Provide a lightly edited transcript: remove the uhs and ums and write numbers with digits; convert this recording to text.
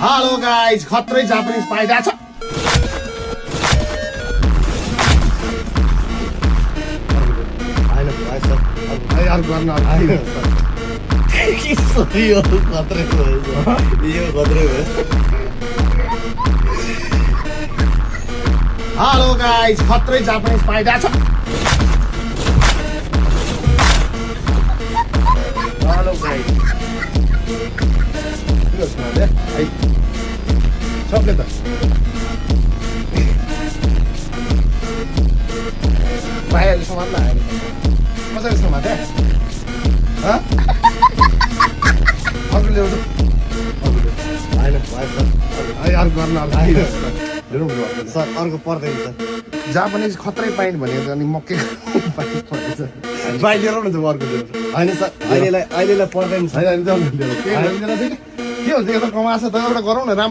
Hello guys, खत्रै Japanese पाइदा छ। यार गर्न हेलो गाइस, खत्रै जापानिज पाइदा छ। हेलो गाइस, सबले त भाइहरूले समात्न आयो कसरी समाते अर्को ल्याउँछु यार गर्न सर अर्को पर्दैन सर जापानिज खत्रै पाइन् भने त अनि मकै पाइन्छ भाइ लिएर न त अर्को ल्याउँछु होइन सर अहिलेलाई पर्दैन के हुन्छ यो त कमाएको छ त एउटा गरौँ न राम्रो